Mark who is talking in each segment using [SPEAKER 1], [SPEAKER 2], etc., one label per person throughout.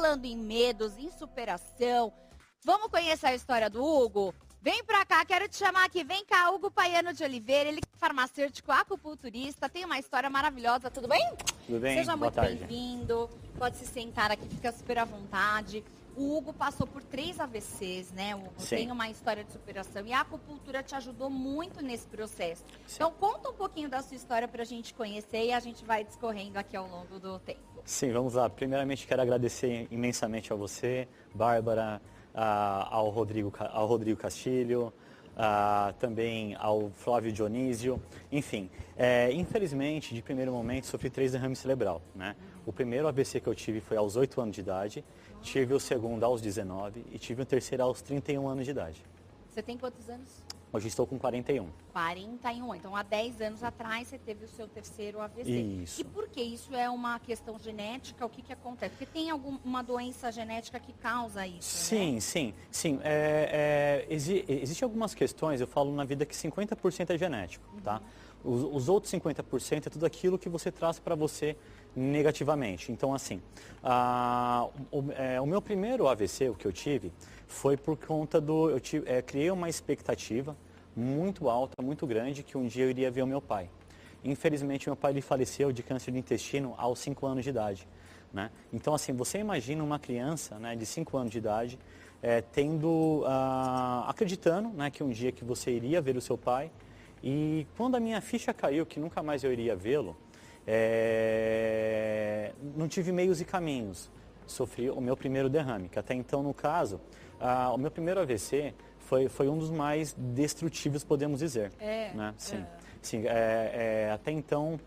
[SPEAKER 1] falando em medos, em superação. Vamos conhecer a história do Hugo? Vem pra cá, quero te chamar aqui. Vem cá, Hugo Paiano de Oliveira, ele é farmacêutico, acupunturista, tem uma história maravilhosa, tudo bem?
[SPEAKER 2] Tudo bem?
[SPEAKER 1] Seja
[SPEAKER 2] Boa
[SPEAKER 1] muito
[SPEAKER 2] tarde.
[SPEAKER 1] bem-vindo, pode se sentar aqui, fica super à vontade. O Hugo passou por 3 AVCs, né, Hugo?
[SPEAKER 2] Sim.
[SPEAKER 1] Tem uma história de superação e a acupuntura te ajudou muito nesse processo.
[SPEAKER 2] Sim.
[SPEAKER 1] Então, conta um pouquinho da sua história pra gente conhecer e a gente vai discorrendo aqui ao longo do tempo.
[SPEAKER 2] Sim, vamos lá. Primeiramente, quero agradecer imensamente a você, Bárbara, ao Rodrigo Castilho, também ao Flávio Dionísio. Enfim, infelizmente, de primeiro momento, sofri 3 derrames cerebral, né? O primeiro AVC que eu tive foi aos 8 anos de idade, tive o segundo aos 19 e tive o terceiro aos 31 anos de idade.
[SPEAKER 1] Você tem quantos anos?
[SPEAKER 2] Hoje estou com 41.
[SPEAKER 1] 41. Então, há 10 anos atrás, você teve o seu terceiro AVC.
[SPEAKER 2] Isso.
[SPEAKER 1] E por que isso é uma questão genética? O que acontece? Porque tem alguma doença genética que causa isso,
[SPEAKER 2] Sim,
[SPEAKER 1] né?
[SPEAKER 2] sim. Existem algumas questões, eu falo na vida que 50% é genético, tá? Os outros 50% é tudo aquilo que você traz para você negativamente. Então, assim, o meu primeiro AVC, o que eu tive, foi por conta do... criei uma expectativa muito alta, muito grande, que um dia eu iria ver o meu pai. Infelizmente, meu pai ele faleceu de câncer de intestino aos 5 anos de idade, né? Então, assim, você imagina uma criança, né, de 5 anos de idade, acreditando, né, que um dia que você iria ver o seu pai. E quando a minha ficha caiu, que nunca mais eu iria vê-lo, não tive meios e caminhos. Sofri o meu primeiro derrame, que até então, no caso, o meu primeiro AVC foi um dos mais destrutivos, podemos dizer. Né? Sim. Sim, até então,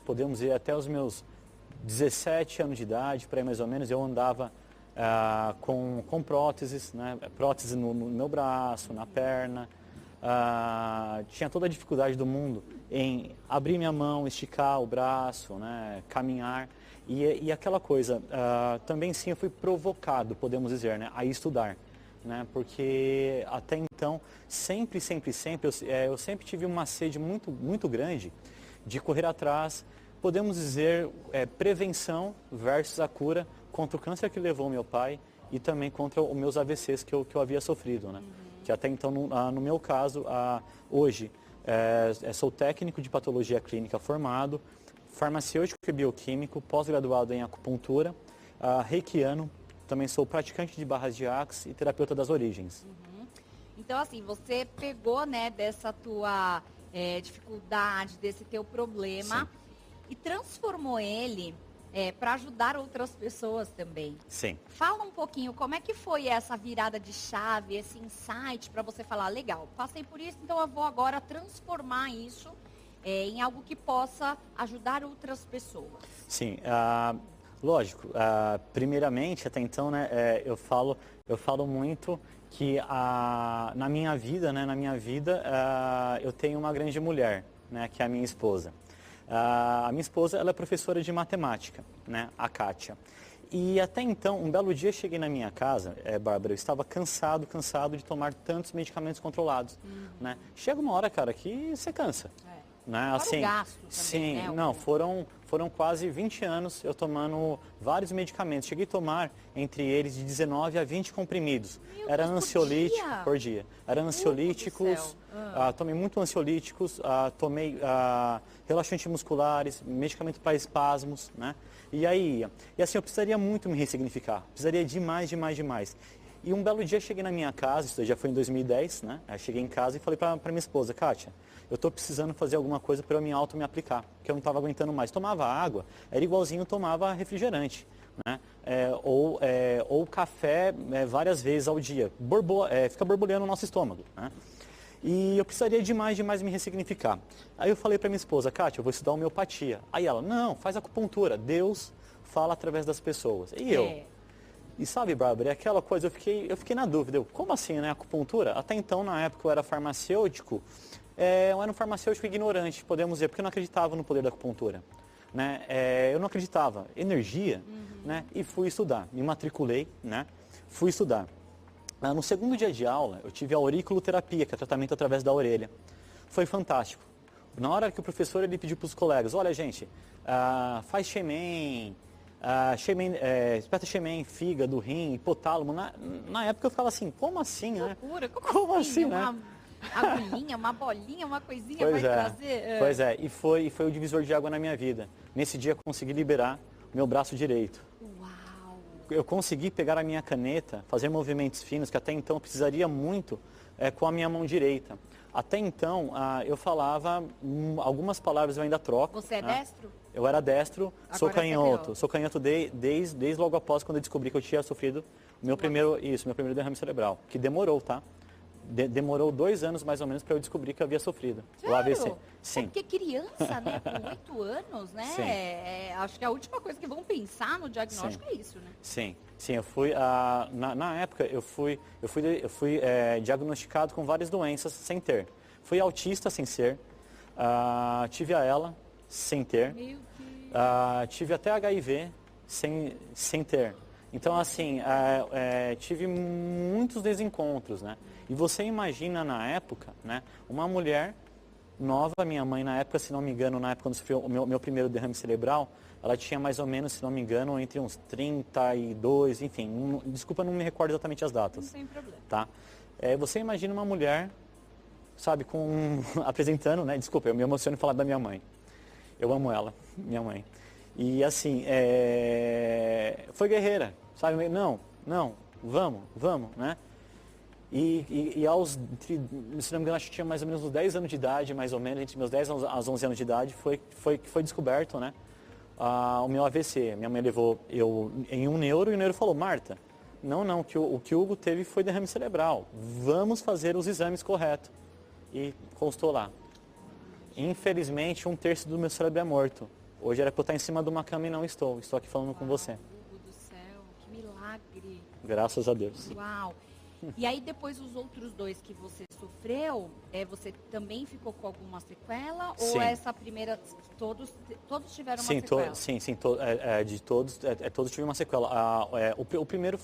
[SPEAKER 2] podemos dizer, até os meus 17 anos de idade, por aí mais ou menos, eu andava com próteses, né? Prótese no meu braço, na perna. Tinha toda a dificuldade do mundo em abrir minha mão, esticar o braço, né, caminhar e aquela coisa. Também sim eu fui provocado, podemos dizer, né, a estudar, né, porque até então sempre eu sempre tive uma sede muito grande de correr atrás, podemos dizer, prevenção versus a cura contra o câncer que levou meu pai e também contra os meus AVCs que eu havia sofrido, né. Que até então, no meu caso, hoje, sou técnico de patologia clínica formado, farmacêutico e bioquímico, pós-graduado em acupuntura, reikiano, também sou praticante de barras de axi e terapeuta das origens.
[SPEAKER 1] Então, assim, você pegou, né, dessa tua dificuldade, desse teu problema,
[SPEAKER 2] Sim.
[SPEAKER 1] e transformou ele para ajudar outras pessoas também.
[SPEAKER 2] Sim.
[SPEAKER 1] Fala um pouquinho, como é que foi essa virada de chave, esse insight para você falar, legal, passei por isso, então eu vou agora transformar isso em algo que possa ajudar outras pessoas.
[SPEAKER 2] Sim, lógico, primeiramente, até então, né, eu falo muito que na minha vida, eu tenho uma grande mulher, né, que é a minha esposa. A minha esposa, ela é professora de matemática, né, a Kátia. E até então, um belo dia eu cheguei na minha casa, Bárbara, eu estava cansado de tomar tantos medicamentos controlados, né. Chega uma hora, cara, que você cansa. Né?
[SPEAKER 1] Fora o gasto também,
[SPEAKER 2] sim,
[SPEAKER 1] né?
[SPEAKER 2] Não, foram quase 20 anos eu tomando vários medicamentos. Cheguei a tomar, entre eles, de 19 a 20 comprimidos. Era ansiolítico por dia. Era ansiolíticos, tomei muito ansiolíticos, tomei relaxantes musculares, medicamento para espasmos, né? E assim, eu precisaria muito me ressignificar, precisaria demais. E um belo dia eu cheguei na minha casa, isso já foi em 2010, né? Eu cheguei em casa e falei para minha esposa, Kátia, eu estou precisando fazer alguma coisa para eu me aplicar, porque eu não estava aguentando mais. Tomava água, era igualzinho tomava refrigerante, né? Ou café várias vezes ao dia. Fica borbulhando o nosso estômago, né? E eu precisaria demais me ressignificar. Aí eu falei para minha esposa, Kátia, eu vou estudar homeopatia. Aí ela, não, faz acupuntura, Deus fala através das pessoas. E eu... E sabe, Bárbara, é aquela coisa, eu fiquei na dúvida, como assim, né, acupuntura? Até então, na época, eu era farmacêutico, eu era um farmacêutico ignorante, podemos dizer, porque eu não acreditava no poder da acupuntura, né? Eu não acreditava, energia, né? E fui estudar, me matriculei, né? Fui estudar. No segundo dia de aula, eu tive a auriculoterapia, que é tratamento através da orelha. Foi fantástico. Na hora que o professor ele pediu para os colegas, olha gente, faz Xemen, espeta-xemen, fígado, rim, hipotálamo. Na época eu ficava assim, como assim, né?
[SPEAKER 1] Loucura,
[SPEAKER 2] como assim, né?
[SPEAKER 1] Uma agulhinha, uma bolinha, uma coisinha
[SPEAKER 2] Pois
[SPEAKER 1] vai
[SPEAKER 2] é,
[SPEAKER 1] trazer?
[SPEAKER 2] Pois é, e foi o divisor de água na minha vida. Nesse dia eu consegui liberar o meu braço direito.
[SPEAKER 1] Uau!
[SPEAKER 2] Eu consegui pegar a minha caneta, fazer movimentos finos que até então eu precisaria muito com a minha mão direita. Até então eu falava algumas palavras eu ainda troco.
[SPEAKER 1] Você é destro?
[SPEAKER 2] Eu era destro,
[SPEAKER 1] Agora
[SPEAKER 2] sou
[SPEAKER 1] você é
[SPEAKER 2] canhoto.
[SPEAKER 1] canhoto.
[SPEAKER 2] Sou canhoto desde logo após quando eu descobri que eu tinha sofrido meu primeiro derrame cerebral, que demorou, tá? Demorou 2 anos mais ou menos para eu descobrir que eu havia sofrido o AVC. Sim.
[SPEAKER 1] É porque criança, né, com 8 anos, né, acho que a última coisa que vão pensar no diagnóstico é isso, né?
[SPEAKER 2] Sim, eu fui, na época eu fui diagnosticado com várias doenças sem ter. Fui autista sem ser, tive a ELA sem ter,
[SPEAKER 1] Meu Deus.
[SPEAKER 2] tive até HIV sem ter. Então, assim, tive muitos desencontros, né? E você imagina na época, né, uma mulher nova, minha mãe na época, se não me engano, na época quando sofreu o meu primeiro derrame cerebral, ela tinha mais ou menos, se não me engano, entre uns 32, enfim, desculpa, não me recordo exatamente as datas.
[SPEAKER 1] Não tem problema.
[SPEAKER 2] Tá? Você imagina uma mulher, sabe, apresentando, né, desculpa, eu me emociono em falar da minha mãe. Eu amo ela, minha mãe. E assim, foi guerreira, sabe, não, vamos, né? E aos, se não me engano, acho que tinha mais ou menos uns 10 anos de idade, mais ou menos, entre meus 10 aos 11 anos de idade, foi descoberto, né, o meu AVC. Minha mãe levou eu em um neuro e o neuro falou, Marta, não, o que o Hugo teve foi derrame cerebral, vamos fazer os exames corretos. E constou lá. Infelizmente, 1/3 do meu cérebro é morto. Hoje era para eu estar em cima de uma cama e não estou aqui falando com você.
[SPEAKER 1] Hugo do céu, que milagre.
[SPEAKER 2] Graças a Deus.
[SPEAKER 1] Uau. E aí depois os outros 2 que você sofreu, você também ficou com alguma sequela?
[SPEAKER 2] Sim.
[SPEAKER 1] Ou essa primeira, todos tiveram uma
[SPEAKER 2] Sim,
[SPEAKER 1] sequela?
[SPEAKER 2] de todos, todos tive uma sequela. O primeiro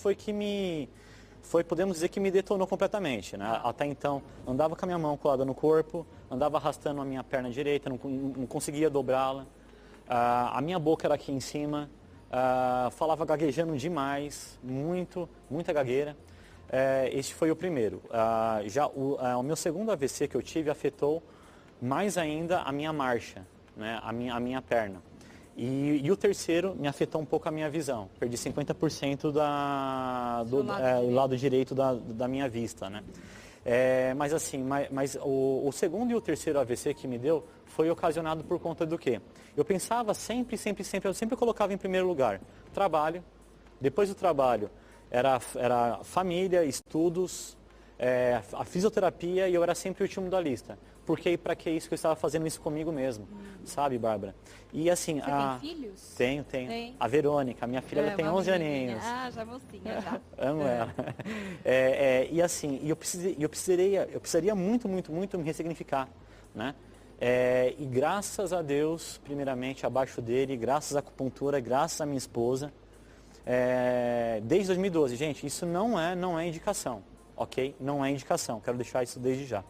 [SPEAKER 2] podemos dizer que me detonou completamente, né? Até então, andava com a minha mão colada no corpo, andava arrastando a minha perna direita, não conseguia dobrá-la. A minha boca era aqui em cima, falava gaguejando demais, muita gagueira. Este foi o primeiro. O meu segundo AVC que eu tive afetou mais ainda a minha marcha, né? a minha perna. E o terceiro me afetou um pouco a minha visão. Perdi 50% do lado direito da minha vista, né? Mas assim, o segundo e o terceiro AVC que me deu foi ocasionado por conta do quê? Eu pensava sempre, eu sempre colocava em primeiro lugar trabalho, depois do trabalho era família, estudos, a fisioterapia, e eu era sempre o último da lista. Por que e para que isso que eu estava fazendo isso comigo mesmo, sabe, Bárbara? E assim,
[SPEAKER 1] você tem filhos?
[SPEAKER 2] Tenho.
[SPEAKER 1] Tem.
[SPEAKER 2] A Verônica, minha filha, ela tem 11 aninhos.
[SPEAKER 1] Já mocinha, já.
[SPEAKER 2] Amo ela. E assim, eu precisaria muito me ressignificar, né? E graças a Deus, primeiramente, abaixo dele, graças à acupuntura, graças à minha esposa, desde 2012, gente, isso não é indicação, ok? Não é indicação, quero deixar isso desde já.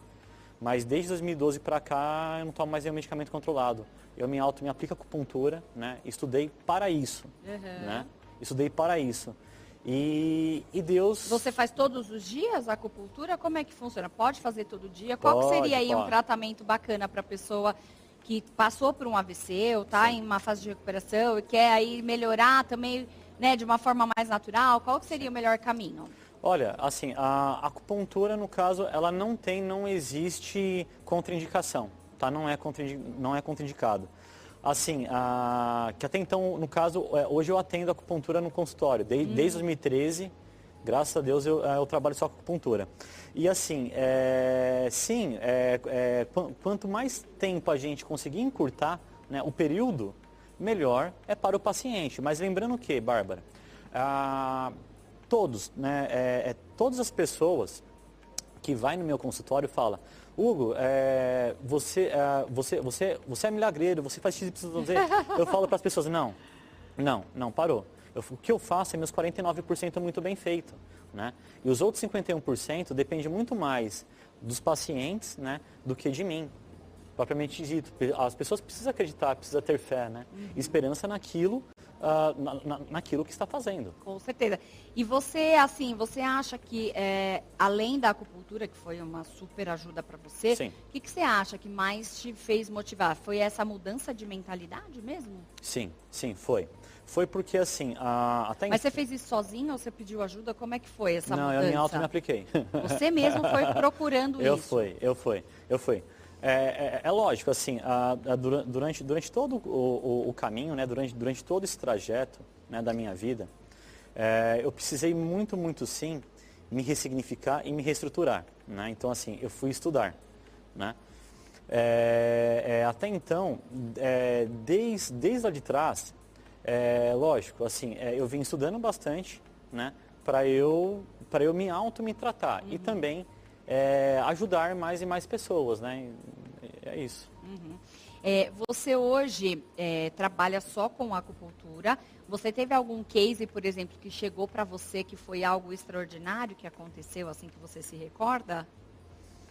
[SPEAKER 2] Mas desde 2012 para cá, eu não tomo mais nenhum medicamento controlado. Eu me aplico acupuntura, né? Estudei para isso, né? Estudei para isso. E Deus...
[SPEAKER 1] Você faz todos os dias a acupuntura? Como é que funciona? Pode fazer todo dia? Qual que seria aí um tratamento bacana para a pessoa que passou por um AVC ou está em uma fase de recuperação e quer aí melhorar também, né, de uma forma mais natural? Qual que seria o melhor caminho?
[SPEAKER 2] Olha, assim, a acupuntura, no caso, ela não existe contraindicação, tá? Não é contraindicado. Assim, que até então, no caso, hoje eu atendo acupuntura no consultório. Desde 2013, graças a Deus, eu trabalho só com acupuntura. E assim, quanto mais tempo a gente conseguir encurtar, né, o período, melhor é para o paciente. Mas lembrando que, Bárbara, todos, né, todas as pessoas que vai no meu consultório falam, Hugo, você é milagreiro, você faz X, Y, Z. Eu falo para as pessoas, não, parou. O que eu faço é meus 49% muito bem feito, né? E os outros 51% depende muito mais dos pacientes, né, do que de mim, propriamente dito. As pessoas precisam acreditar, precisam ter fé, né? Esperança naquilo, naquilo que está fazendo.
[SPEAKER 1] Com certeza. E você, assim, você acha que, além da acupuntura, que foi uma super ajuda para você, o que você acha que mais te fez motivar? Foi essa mudança de mentalidade mesmo?
[SPEAKER 2] Sim, foi. Foi porque, assim, até...
[SPEAKER 1] Mas você fez isso sozinho ou você pediu ajuda? Como é que foi essa mudança?
[SPEAKER 2] Não, eu me auto-me-apliquei.
[SPEAKER 1] Você mesmo foi procurando
[SPEAKER 2] eu
[SPEAKER 1] isso?
[SPEAKER 2] Eu fui. É lógico, assim, durante todo o caminho, né, durante todo esse trajeto, né, da minha vida, eu precisei muito sim me ressignificar e me reestruturar, né? Então, assim, eu fui estudar, né? Até então, desde lá de trás, lógico, assim, eu vim estudando bastante, né, para eu me tratar e também ajudar mais e mais pessoas, né? É isso.
[SPEAKER 1] Você hoje trabalha só com acupuntura. Você teve algum case, por exemplo, que chegou para você que foi algo extraordinário que aconteceu, assim, que você se recorda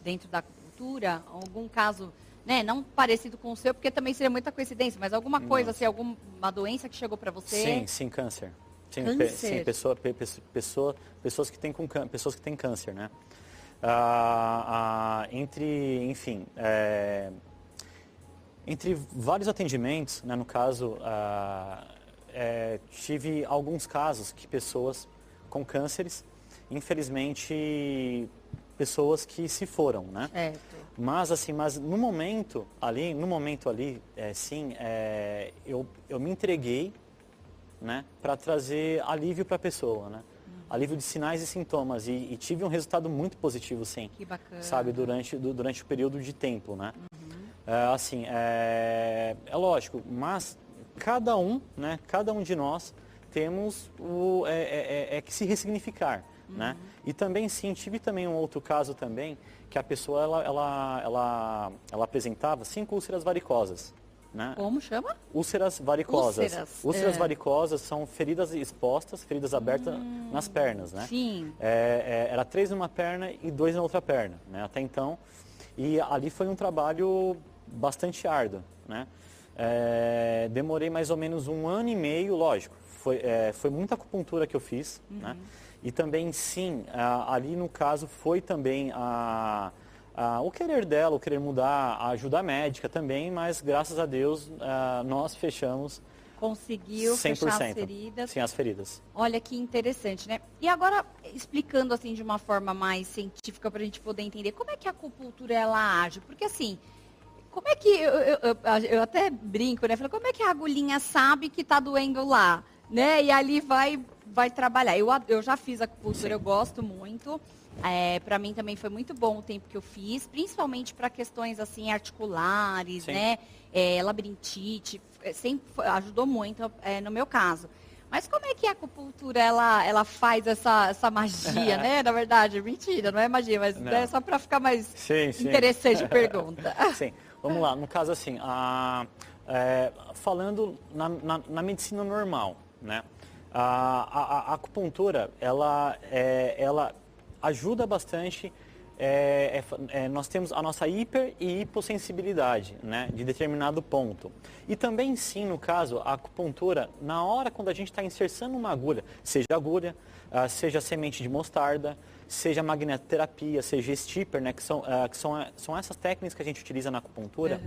[SPEAKER 1] dentro da acupuntura? Algum caso, né, não parecido com o seu, porque também seria muita coincidência, mas alguma coisa, assim, alguma doença que chegou para você?
[SPEAKER 2] Sim, câncer. Sim,
[SPEAKER 1] câncer?
[SPEAKER 2] Pessoas que têm câncer, né? Entre vários atendimentos, né, no caso, tive alguns casos que pessoas com cânceres, infelizmente, pessoas que se foram, né?
[SPEAKER 1] Certo.
[SPEAKER 2] Mas no momento ali, eu me entreguei, né, para trazer alívio para a pessoa, né? Alívio de sinais e sintomas e tive um resultado muito positivo, sim.
[SPEAKER 1] Que bacana.
[SPEAKER 2] Sabe, durante o período de tempo, né? É lógico, mas cada um de nós temos que se ressignificar, né? E também, sim, tive também um outro caso também, que a pessoa, ela apresentava 5 úlceras varicosas. Né?
[SPEAKER 1] Como chama?
[SPEAKER 2] Úlceras varicosas. Úlceras varicosas são feridas expostas, feridas abertas nas pernas, né?
[SPEAKER 1] Sim.
[SPEAKER 2] Era 3 numa perna e 2 na outra perna, né? Até então. E ali foi um trabalho bastante árduo, né? Demorei mais ou menos 1 ano e meio, lógico. Foi muita acupuntura que eu fiz, né? E também, sim, ali no caso foi também o querer dela, o querer mudar, a ajuda médica também, mas graças a Deus nós fechamos.
[SPEAKER 1] Conseguiu
[SPEAKER 2] 100%.
[SPEAKER 1] fechar as feridas.
[SPEAKER 2] Sim, as feridas.
[SPEAKER 1] Olha que interessante, né? E agora, explicando assim de uma forma mais científica para a gente poder entender, como é que a acupuntura ela age? Porque assim, como é que, eu até brinco, né? Falo, como é que a agulhinha sabe que está doendo lá? Né? E ali vai trabalhar. Eu já fiz acupuntura, eu gosto muito. Para mim também foi muito bom o tempo que eu fiz, principalmente para questões assim articulares,
[SPEAKER 2] Sim.
[SPEAKER 1] né? Labirintite, sempre ajudou muito no meu caso. Mas como é que a acupuntura ela faz essa magia, né? Na verdade, mentira, não é magia, mas é só para ficar mais interessante a pergunta.
[SPEAKER 2] Sim, vamos lá. No caso assim, falando na medicina normal, né? A acupuntura, ela ajuda bastante. Nós temos a nossa hiper e hipossensibilidade, né, de determinado ponto. E também, sim, no caso, a acupuntura, na hora quando a gente está inserçando uma agulha, seja semente de mostarda, seja magnetoterapia, seja stipper, né, que são essas técnicas que a gente utiliza na acupuntura,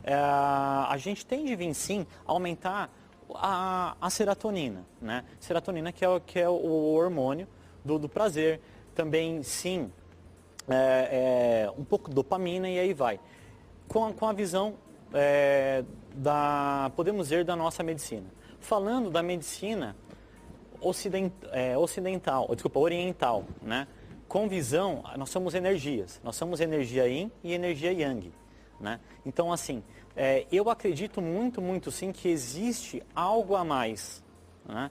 [SPEAKER 2] a gente tem de vir, sim, aumentar a serotonina, né? Serotonina que é o hormônio do prazer. Também, sim, um pouco de dopamina e aí vai. Com a visão podemos dizer, da nossa medicina. Falando da medicina oriental, né? Com visão, nós somos energias. Nós somos energia yin e energia yang, né? Então, assim, eu acredito muito sim que existe algo a mais, né?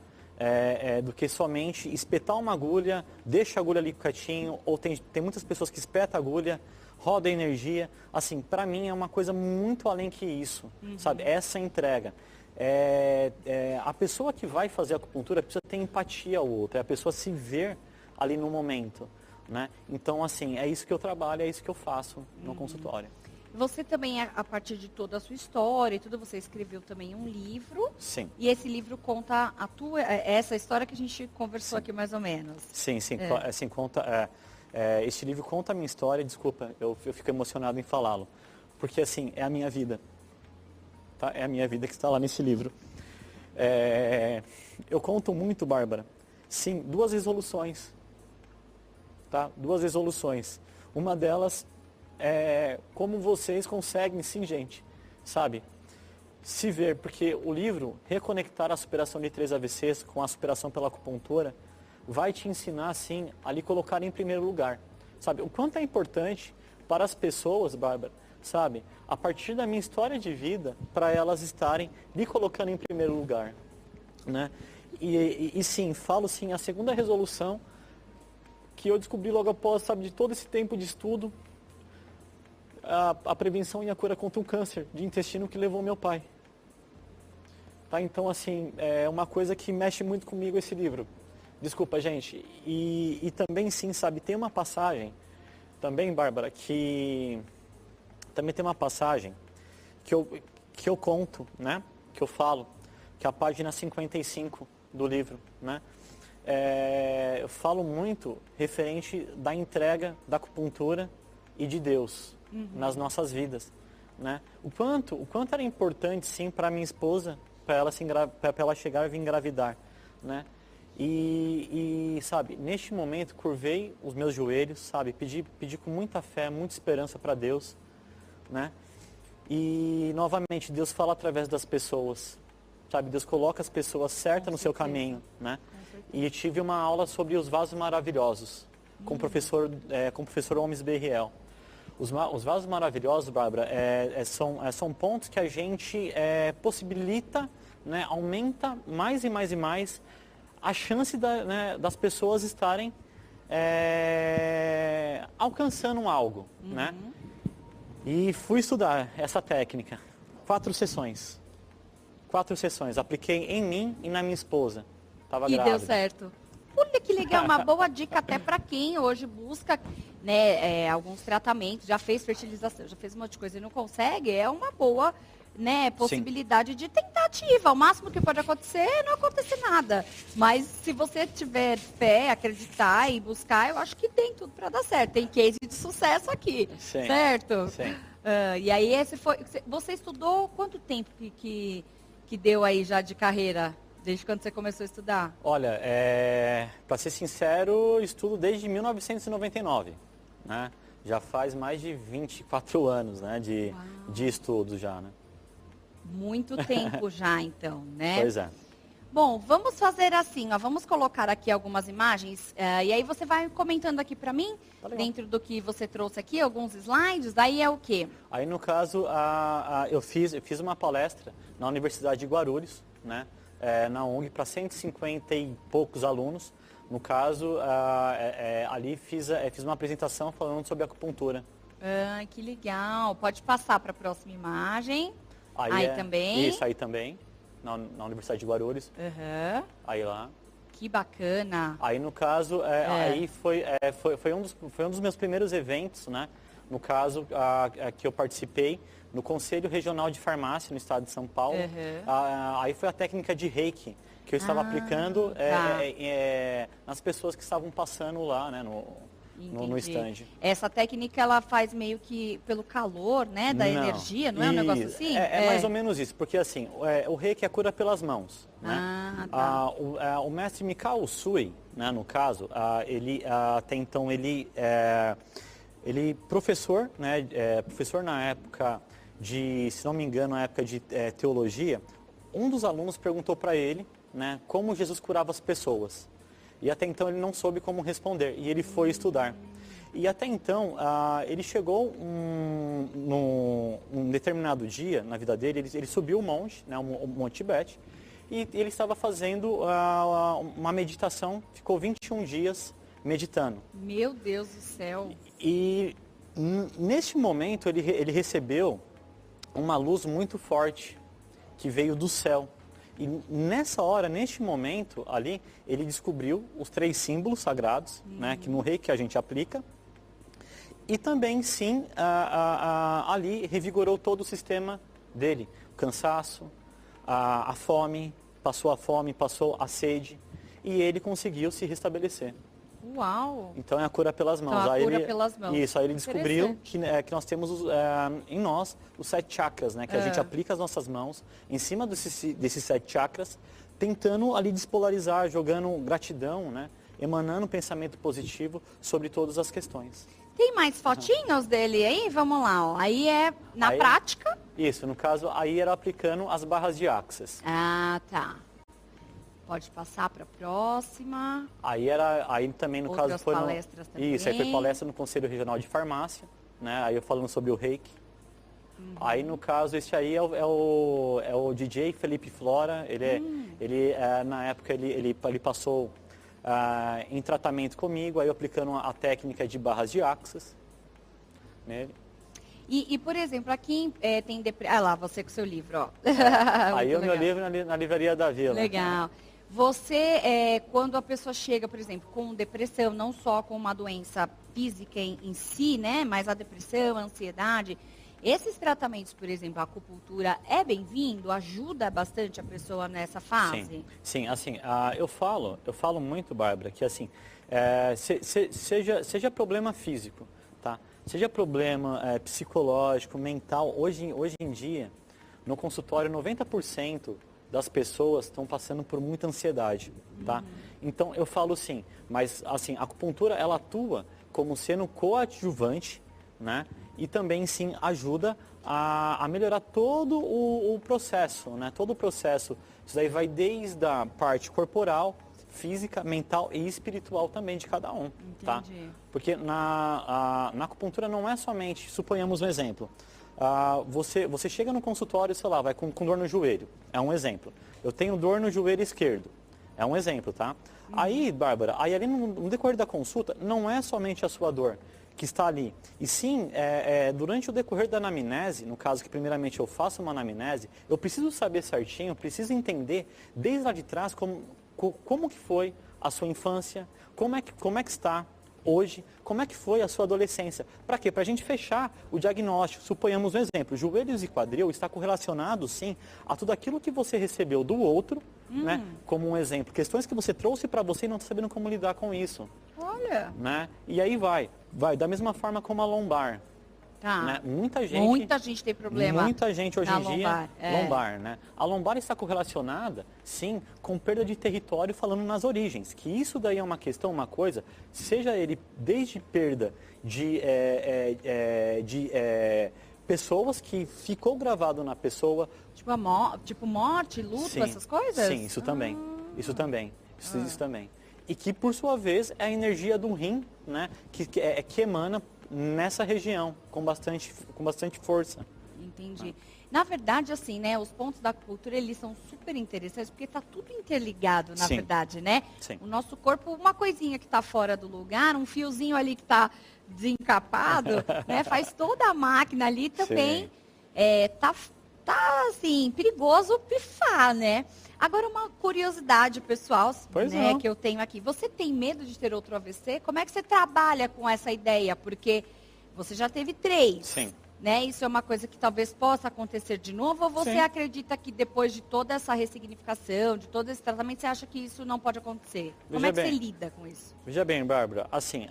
[SPEAKER 2] Do que somente espetar uma agulha, deixa a agulha ali quietinho, ou tem muitas pessoas que espetam a agulha, roda a energia. Assim, para mim é uma coisa muito além que isso, sabe? Essa entrega. A pessoa que vai fazer acupuntura precisa ter empatia ao outro, é a pessoa se ver ali no momento, né? Então, assim, é isso que eu trabalho, é isso que eu faço no consultório.
[SPEAKER 1] Você também, a partir de toda a sua história e tudo, você escreveu também um livro.
[SPEAKER 2] Sim.
[SPEAKER 1] E esse livro conta essa história que a gente conversou aqui mais ou menos.
[SPEAKER 2] Sim, assim, esse livro conta a minha história, desculpa, eu fico emocionado em falá-lo. Porque, assim, é a minha vida. Tá? É a minha vida que está lá nesse livro. Eu conto muito, Bárbara. Sim, 2 resoluções. Tá? 2 resoluções. Uma delas é como vocês conseguem, sim, gente, sabe? Se ver, porque o livro, Reconectar a Superação de 3 AVCs com a Superação pela Acupuntura, vai te ensinar, sim, a lhe colocar em primeiro lugar. Sabe? O quanto é importante para as pessoas, Bárbara, sabe? A partir da minha história de vida, para elas estarem lhe colocando em primeiro lugar, né? E sim, falo sim, a segunda resolução que eu descobri logo após, sabe, de todo esse tempo de estudo, a prevenção e a cura contra um câncer de intestino que levou meu pai. Tá? Então, assim, é uma coisa que mexe muito comigo esse livro. Desculpa, gente. E também, sim, sabe, tem uma passagem, também, Bárbara, que... Também tem uma passagem que eu conto, né? Que eu falo, que é a página 55 do livro, né? Eu falo muito referente da entrega da acupuntura e de Deus nas nossas vidas, né? O quanto era importante, sim, para minha esposa, para ela chegar e vir engravidar, né? E sabe, neste momento, curvei os meus joelhos, sabe? Pedi com muita fé, muita esperança para Deus, né? E, novamente, Deus fala através das pessoas, sabe? Deus coloca as pessoas certas no seu caminho, né? E tive uma aula sobre os vasos maravilhosos, com o professor Holmes Berriel. Os vasos maravilhosos, Bárbara, são pontos que a gente possibilita, né, aumenta mais e mais e mais a chance das pessoas estarem alcançando algo, né? E fui estudar essa técnica. 4 sessões. 4 sessões. Apliquei em mim e na minha esposa. Tava grávida.
[SPEAKER 1] E deu certo. Olha que legal, uma boa dica até para quem hoje busca, né, alguns tratamentos, já fez fertilização, já fez um monte de coisa e não consegue, é uma boa, né, possibilidade de tentativa. O máximo que pode acontecer é não acontecer nada. Mas se você tiver fé, acreditar e buscar, eu acho que tem tudo para dar certo. Tem case de sucesso aqui,
[SPEAKER 2] Sim.
[SPEAKER 1] certo?
[SPEAKER 2] Sim.
[SPEAKER 1] E aí você estudou quanto tempo que deu aí já de carreira? Desde quando você começou a estudar?
[SPEAKER 2] Olha, para ser sincero, estudo desde 1999, né? Já faz mais de 24 anos, né, de estudo já, né?
[SPEAKER 1] Muito tempo já, então, né?
[SPEAKER 2] Pois é.
[SPEAKER 1] Bom, vamos fazer assim, ó, vamos colocar aqui algumas imagens, e aí você vai comentando aqui para mim, dentro do que você trouxe aqui, alguns slides, aí é o quê?
[SPEAKER 2] Aí, no caso, eu fiz uma palestra na Universidade de Guarulhos, né? Na ONG, para 150 e poucos alunos. No caso, ali fiz uma apresentação falando sobre acupuntura.
[SPEAKER 1] Que legal. Pode passar para a próxima imagem. Aí também.
[SPEAKER 2] Isso, aí também, na Universidade de Guarulhos. Aí lá.
[SPEAKER 1] Que bacana.
[SPEAKER 2] Aí, no caso, aí foi um dos meus primeiros eventos, né? No caso, que eu participei no Conselho Regional de Farmácia, no estado de São Paulo. Aí foi a técnica de Reiki, que eu estava aplicando nas pessoas que estavam passando lá, né, no stand.
[SPEAKER 1] Essa técnica, ela faz meio que pelo calor, né, da energia, não é um negócio assim?
[SPEAKER 2] É mais ou menos isso, porque assim, o Reiki é cura pelas mãos, né? O mestre Mikao Usui, né, no caso, ele até então, ele professor, né, professor na época se não me engano, na época de teologia, um dos alunos perguntou para ele, né, como Jesus curava as pessoas. E até então ele não soube como responder, e ele foi estudar. E até então, ele chegou num determinado dia na vida dele, ele subiu o monte, né, o Monte Tibete, e ele estava fazendo uma meditação, ficou 21 dias meditando.
[SPEAKER 1] Meu Deus do céu!
[SPEAKER 2] E neste momento ele recebeu uma luz muito forte que veio do céu. E nessa hora, neste momento ali, ele descobriu os 3 símbolos sagrados, né, que no Reiki a gente aplica. E também, sim, ali revigorou todo o sistema dele. O cansaço, a fome, passou a sede, e ele conseguiu se restabelecer.
[SPEAKER 1] Uau!
[SPEAKER 2] Então é a cura pelas mãos.
[SPEAKER 1] Então, a cura pelas mãos.
[SPEAKER 2] Isso, aí ele descobriu que nós temos em nós os 7 chakras, né? Que a gente aplica as nossas mãos em cima desses 7 chakras, tentando ali despolarizar, jogando gratidão, né? Emanando pensamento positivo sobre todas as questões.
[SPEAKER 1] Tem mais fotinhos dele aí? Vamos lá, ó. Aí é na prática?
[SPEAKER 2] Isso, no caso, aí era aplicando as barras de Access.
[SPEAKER 1] Ah, tá. Pode passar para a próxima.
[SPEAKER 2] Aí também, no
[SPEAKER 1] Outras
[SPEAKER 2] caso, foi
[SPEAKER 1] palestras também.
[SPEAKER 2] Isso, aí foi palestra no Conselho Regional de Farmácia, né? Aí eu falando sobre o reiki. Aí, no caso, esse aí é o DJ Felipe Flora. Na época, ele passou em tratamento comigo, aí eu aplicando a técnica de barras de Access nele.
[SPEAKER 1] E, por exemplo, aqui tem depressão. Ah lá, você com o seu livro, ó.
[SPEAKER 2] Aí o meu livro na Livraria da Vila.
[SPEAKER 1] Legal. Você, quando a pessoa chega, por exemplo, com depressão, não só com uma doença física em si, né? Mas a depressão, a ansiedade, esses tratamentos, por exemplo, a acupuntura é bem-vindo? Ajuda bastante a pessoa nessa fase?
[SPEAKER 2] Sim, assim, eu falo muito, Bárbara, que assim, seja problema físico, tá? Seja problema psicológico, mental, hoje em dia, no consultório, 90% das pessoas estão passando por muita ansiedade, tá? Então, eu falo sim, mas assim, a acupuntura, ela atua como sendo coadjuvante, né? E também, sim, ajuda a melhorar todo o processo, né? Todo o processo, isso daí vai desde a parte corporal, física, mental e espiritual também de cada um, tá? Porque na acupuntura não é somente, suponhamos um exemplo, você chega no consultório, sei lá, vai com dor no joelho, é um exemplo. Eu tenho dor no joelho esquerdo, é um exemplo, tá? Aí, Bárbara, aí ali no decorrer da consulta, não é somente a sua dor que está ali, e sim, durante o decorrer da anamnese, no caso que primeiramente eu faço uma anamnese, eu preciso saber certinho, eu preciso entender desde lá de trás como que foi a sua infância, como é que está hoje, como é que foi a sua adolescência. Para quê? Para a gente fechar o diagnóstico. Suponhamos um exemplo, joelhos e quadril está correlacionado, sim, a tudo aquilo que você recebeu do outro, né? Como um exemplo, questões que você trouxe para você e não está sabendo como lidar com isso.
[SPEAKER 1] Olha!
[SPEAKER 2] Né? E aí vai, da mesma forma como a lombar.
[SPEAKER 1] Tá.
[SPEAKER 2] Né? Muita gente tem problema. Muita gente hoje em dia, lombar, né? A lombar está correlacionada, sim, com perda de território, falando nas origens. Que isso daí é uma questão, uma coisa, seja ele desde perda de pessoas que ficou gravado na pessoa.
[SPEAKER 1] Tipo morte, luto,
[SPEAKER 2] sim,
[SPEAKER 1] essas coisas?
[SPEAKER 2] Sim, isso também. Isso também. E que, por sua vez, é a energia do rim, né? Que emana nessa região, com bastante força.
[SPEAKER 1] Entendi. Na verdade, assim, né, os pontos da acupuntura, eles são super interessantes, porque está tudo interligado, na verdade, né?
[SPEAKER 2] Sim.
[SPEAKER 1] O nosso corpo, uma coisinha que está fora do lugar, um fiozinho ali que está desencapado, né, faz toda a máquina ali também, tá assim, perigoso pifar, né? Agora, uma curiosidade pessoal, né, que eu tenho aqui. Você tem medo de ter outro AVC? Como é que você trabalha com essa ideia? Porque você já teve 3.
[SPEAKER 2] Sim.
[SPEAKER 1] Né? Isso é uma coisa que talvez possa acontecer de novo? Ou você acredita que depois de toda essa ressignificação, de todo esse tratamento, você acha que isso não pode acontecer? Como é que você lida com isso?
[SPEAKER 2] Veja bem, Bárbara, assim,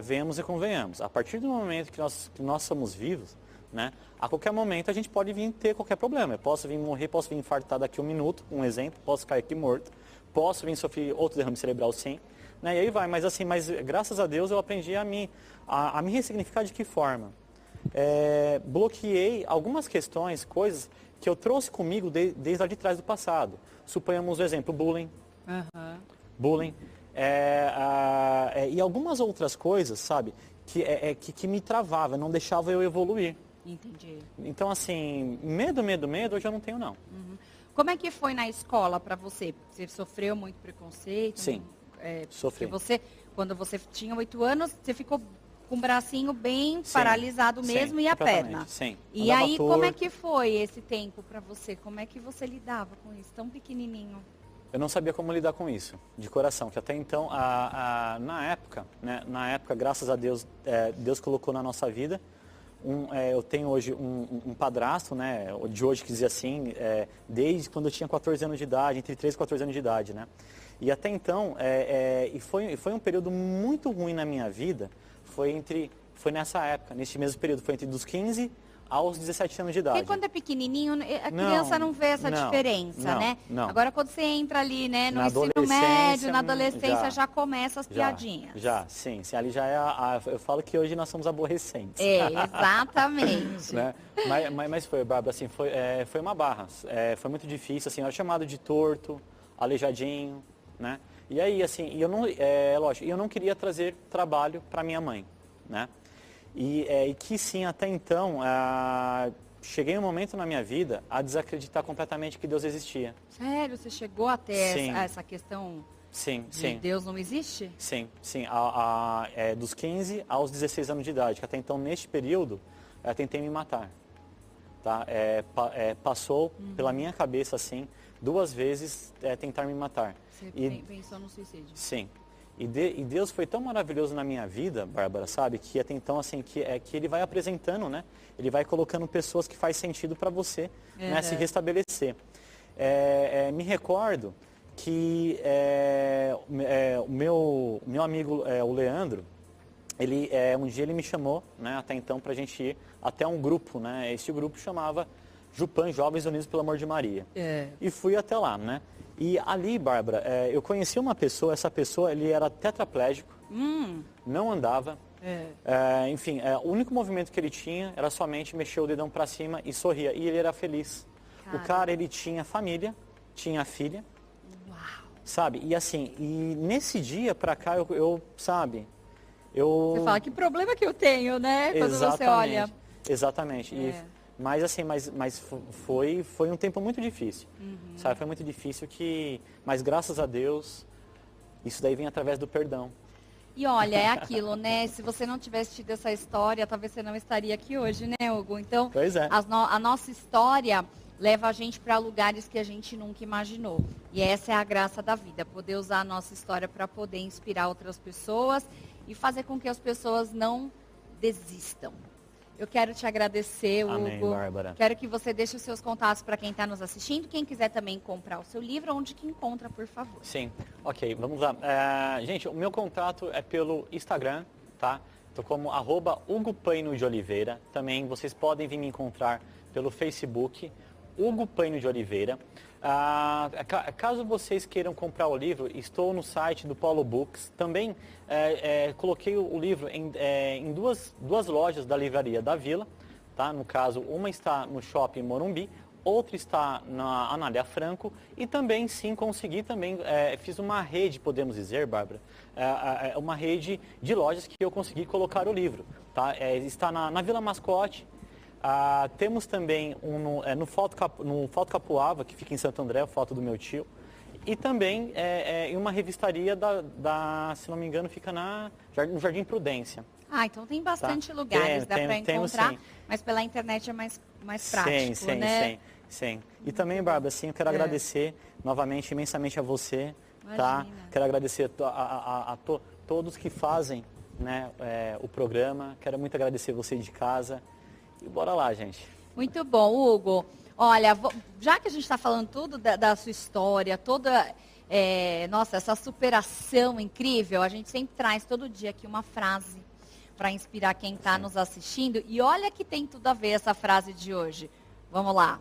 [SPEAKER 2] venhamos e convenhamos. A partir do momento que nós somos vivos, né, a qualquer momento a gente pode vir ter qualquer problema. Eu posso vir morrer, posso vir infartar daqui a 1 minuto, um exemplo, posso cair aqui morto, posso vir sofrer outro derrame cerebral, sim. Né, e aí vai, mas graças a Deus eu aprendi a me ressignificar de que forma? Bloqueei algumas questões, coisas que eu trouxe comigo desde lá de trás do passado. Suponhamos o exemplo, bullying. Bullying. E algumas outras coisas, sabe, que me travava, não deixava eu evoluir.
[SPEAKER 1] Entendi.
[SPEAKER 2] Então, assim, medo, hoje eu não tenho, não.
[SPEAKER 1] Como é que foi na escola para você? Você sofreu muito preconceito?
[SPEAKER 2] Sim, sofri.
[SPEAKER 1] Porque quando você tinha 8 anos, você ficou com o bracinho bem paralisado mesmo e a perna.
[SPEAKER 2] Sim.
[SPEAKER 1] E aí, como é que foi esse tempo para você? Como é que você lidava com isso, tão pequenininho?
[SPEAKER 2] Eu não sabia como lidar com isso, de coração, que até então, na época, graças a Deus, Deus colocou na nossa vida, eu tenho hoje um padrasto, né, de hoje, quer dizer assim, desde quando eu tinha 14 anos de idade, entre 13 e 14 anos de idade, né. E até então, foi um período muito ruim na minha vida, foi nessa época, nesse mesmo período, foi entre dos 15 aos 17 anos de idade.
[SPEAKER 1] Porque quando é pequenininho, a criança não vê essa diferença, né?
[SPEAKER 2] Não.
[SPEAKER 1] Agora, quando você entra ali, né, no ensino médio, na adolescência, já começa as piadinhas.
[SPEAKER 2] Sim. Ali já eu falo que hoje nós somos aborrecentes.
[SPEAKER 1] Exatamente.
[SPEAKER 2] Né? Mas foi, Bárbara, assim, foi uma barra. Foi muito difícil, assim, eu era chamado de torto, aleijadinho, né? E aí, assim, lógico, eu não queria trazer trabalho para minha mãe, né? E que sim, até então, cheguei um momento na minha vida a desacreditar completamente que Deus existia.
[SPEAKER 1] Sério? Você chegou até essa questão de Deus não existe?
[SPEAKER 2] Sim. Dos 15 aos 16 anos de idade, que até então, neste período, eu tentei me matar. Tá? Passou pela minha cabeça, assim, 2 vezes tentar me matar.
[SPEAKER 1] Você pensou no suicídio?
[SPEAKER 2] Sim. E Deus foi tão maravilhoso na minha vida, Bárbara, sabe? Que até então, assim, que Ele vai apresentando, né? Ele vai colocando pessoas que faz sentido para você, né? Se restabelecer. Me recordo que o meu amigo, o Leandro, um dia ele me chamou, né? Até então, para a gente ir até um grupo, né? Esse grupo chamava Jupan, Jovens Unidos pelo Amor de Maria. E fui até lá, né? E ali, Bárbara, eu conheci uma pessoa, essa pessoa, ele era tetraplégico, não andava, enfim, o único movimento que ele tinha era somente mexer o dedão para cima e sorria, e ele era feliz. Caramba. O cara, ele tinha família, tinha filha, sabe? E assim, nesse dia pra cá, sabe,
[SPEAKER 1] Você fala, que problema que eu tenho, né? Quando você olha.
[SPEAKER 2] Exatamente. Mas assim, mas foi um tempo muito difícil, sabe? Foi muito difícil mas graças a Deus, isso daí vem através do perdão.
[SPEAKER 1] E olha, é aquilo, né? Se você não tivesse tido essa história, talvez você não estaria aqui hoje, né, Hugo? Então,
[SPEAKER 2] pois é.
[SPEAKER 1] A nossa história leva a gente para lugares que a gente nunca imaginou. E essa é a graça da vida, poder usar a nossa história para poder inspirar outras pessoas e fazer com que as pessoas não desistam. Eu quero te agradecer, Hugo.
[SPEAKER 2] Amém, Bárbara.
[SPEAKER 1] Quero que você deixe os seus contatos para quem está nos assistindo. Quem quiser também comprar o seu livro, onde que encontra, por favor?
[SPEAKER 2] Sim, ok, vamos lá. Gente, o meu contato é pelo Instagram, tá? Estou como @HugoPaino de Oliveira. Também vocês podem vir me encontrar pelo Facebook, Hugo Paino de Oliveira. Caso vocês queiram comprar o livro, estou no site do Polo Books. Também coloquei o livro em duas lojas da Livraria da Vila. Tá? No caso, uma está no Shopping Morumbi, outra está na Anália Franco. E também, sim, consegui também, fiz uma rede, podemos dizer, Bárbara, uma rede de lojas que eu consegui colocar o livro. Tá? Está na Vila Mascote. Temos também no Foto Capuava, que fica em Santo André, foto do meu tio. E também em uma revistaria se não me engano, fica no Jardim Prudência.
[SPEAKER 1] Então tem bastante lugares, dá para encontrar, mas pela internet é mais prático, né?
[SPEAKER 2] Sim. E também, Bárbara, assim, eu quero agradecer novamente, imensamente a você. Tá? Quero agradecer a todos que fazem, né, o programa. Quero muito agradecer você de casa. E bora lá, gente.
[SPEAKER 1] Muito bom, Hugo. Olha, já que a gente está falando tudo da sua história, toda, essa superação incrível, a gente sempre traz todo dia aqui uma frase para inspirar quem está nos assistindo. E olha que tem tudo a ver essa frase de hoje. Vamos lá.